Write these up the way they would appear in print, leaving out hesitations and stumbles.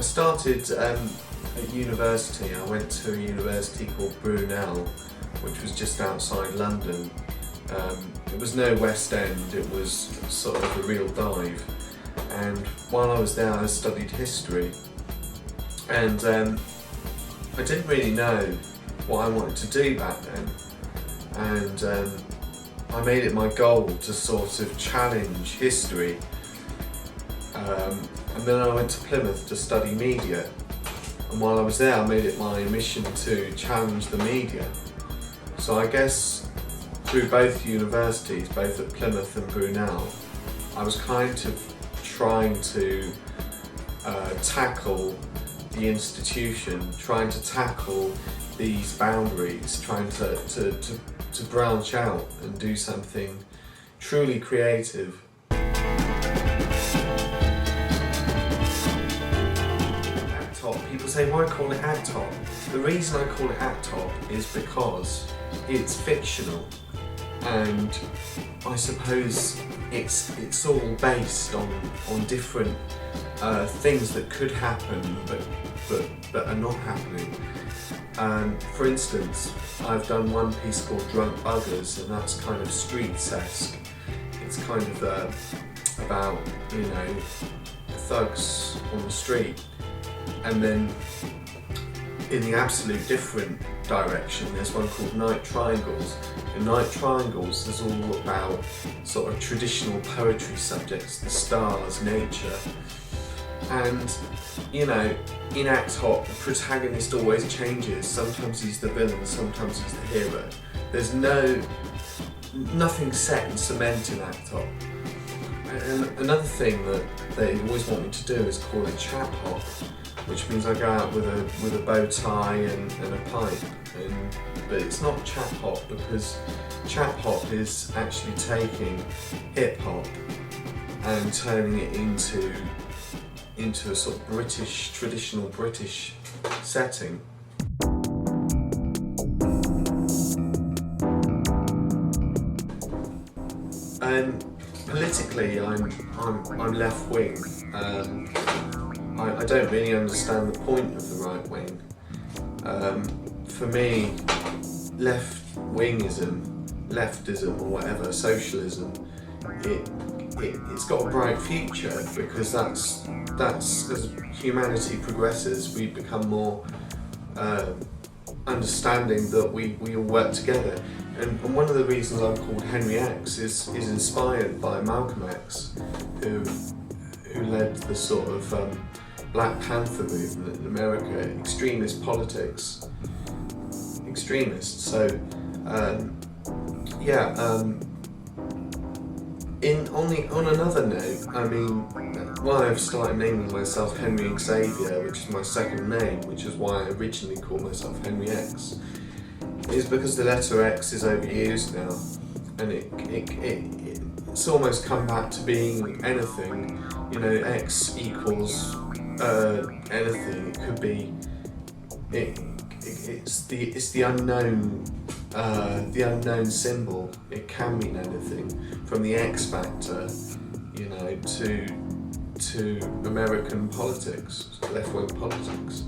started at university. I went to a university called Brunel, which was just outside London. It was no West End, it was sort of a real dive. And while I was there, I studied history. And I didn't really know what I wanted to do back then. And I made it my goal to sort of challenge history. And then I went to Plymouth to study media. And while I was there, I made it my mission to challenge the media. So I guess through both universities, both at Plymouth and Brunel, I was kind of trying to tackle the institution, trying to tackle these boundaries, trying to branch out and do something truly creative. Act Hop, people say, why call it Act Hop? The reason I call it Act Hop is because it's fictional, and I suppose it's all based on different things that could happen but are not happening. For instance, I've done one piece called Drunk Buggers, and that's kind of streets-esque. It's kind of about, you know, thugs on the street. And then in the absolute different direction, there's one called Night Triangles. In Night Triangles, there's all about sort of traditional poetry subjects, the stars, nature. And, you know, in Act Hop, the protagonist always changes. Sometimes he's the villain, sometimes he's the hero. There's nothing set in cement in Act Hop. And another thing that they always want me to do is call it Chap Hop, which means I go out with a bow tie and a pipe. But it's not Chap Hop, because Chap Hop is actually taking hip hop and turning it into a sort of British, traditional British setting. Politically, I'm left wing. I don't really understand the point of the right wing. For me, leftism or whatever, socialism, it's got a bright future, because that's as humanity progresses, we become more understanding that we all work together. And one of the reasons I'm called Henry X is inspired by Malcolm X, who led the sort of Black Panther movement in America, extremist politics, extremists. So on another note, I mean, why I've started naming myself Henry Xavier, which is my second name, which is why I originally called myself Henry X, is because the letter X is overused now, and it's almost come back to being anything. You know, X equals anything. It could be. It's the unknown. The unknown symbol. It can mean anything, from the X Factor, you know, to American politics, left-wing politics.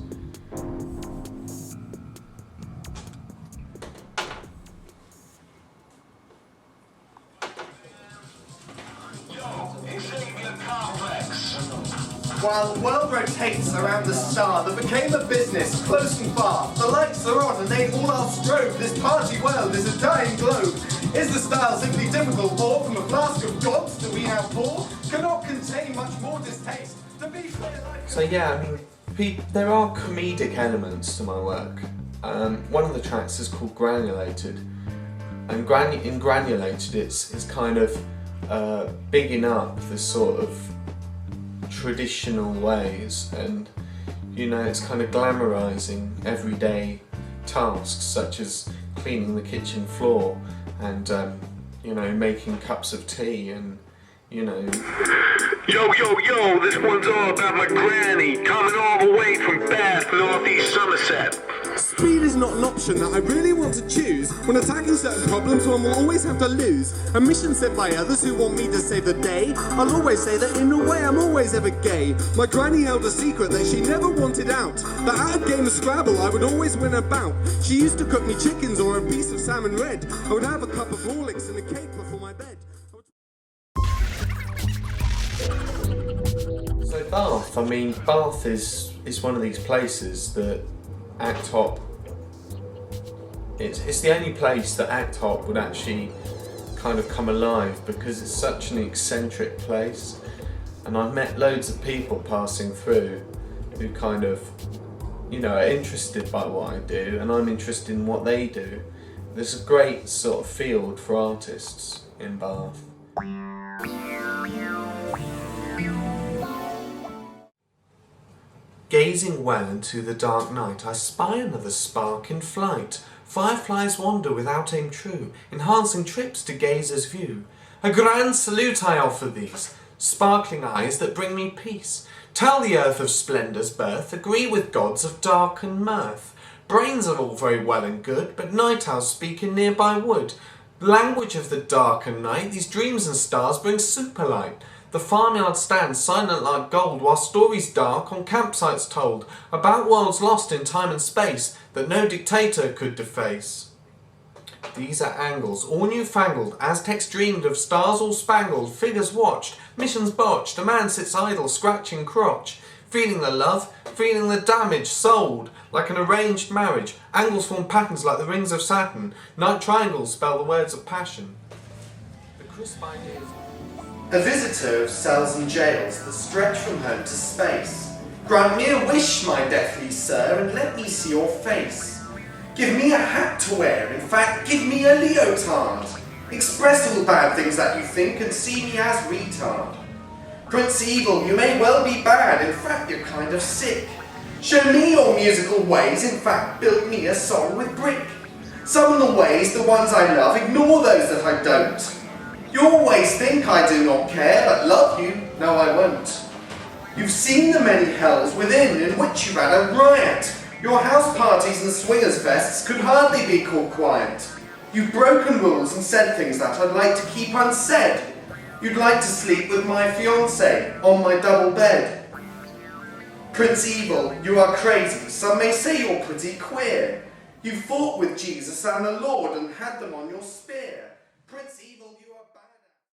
While the world rotates around the star that became a business close and far, the lights are on and they all are strobe. This party world is a dying globe. Is the style simply difficult, or from a flask of gods that we now pour cannot contain much more distaste? To be fair, like... So yeah, I mean, there are comedic elements to my work. One of the tracks is called Granulated, and in Granulated it's kind of bigging up the sort of traditional ways, and you know, it's kind of glamorizing everyday tasks such as cleaning the kitchen floor and you know, making cups of tea, and you know. Yo, this one's all about my granny, coming all the way from Bath, Northeast Somerset. Speed is not an option that I really want to choose. When attacking certain problems, one will always have to lose. A mission set by others who want me to save the day. I'll always say that in a way I'm always ever gay. My granny held a secret that she never wanted out, that at a game of Scrabble I would always win a bout. She used to cook me chickens or a piece of salmon red. I would have a cup of Horlicks and a cake before my bed. So Bath, I mean, Bath is one of these places that Act Hop, it's the only place that Act Hop would actually kind of come alive, because it's such an eccentric place, and I've met loads of people passing through who kind of, you know, are interested by what I do, and I'm interested in what they do. There's a great sort of field for artists in Bath. Gazing well into the dark night, I spy another spark in flight. Fireflies wander without aim true, enhancing trips to gazer's view. A grand salute I offer these, sparkling eyes that bring me peace. Tell the earth of splendour's birth, agree with gods of dark and mirth. Brains are all very well and good, but night owls speak in nearby wood. The language of the dark and night, these dreams and stars bring superlight. The farmyard stands silent like gold, while stories dark on campsites told about worlds lost in time and space that no dictator could deface. These are angles, all newfangled, Aztecs dreamed of stars all spangled, figures watched, missions botched, a man sits idle, scratching crotch, feeling the love, feeling the damage, sold, like an arranged marriage, angles form patterns like the rings of Saturn, night triangles spell the words of passion. The crisp ideas. A visitor of cells and jails that stretch from home to space. Grant me a wish, my deathly sir, and let me see your face. Give me a hat to wear, in fact, give me a leotard. Express all bad things that you think and see me as retard. Prince Evil, you may well be bad, in fact you're kind of sick. Show me your musical ways, in fact build me a song with brick. Some of the ways, the ones I love, ignore those that I don't. You always think I do not care, but love you, no I won't. You've seen the many hells within in which you had a riot. Your house parties and swingers' fests could hardly be called quiet. You've broken rules and said things that I'd like to keep unsaid. You'd like to sleep with my fiancée on my double bed. Prince Evil, you are crazy, some may say you're pretty queer. You fought with Jesus and the Lord and had them on your spear. Prince Evil.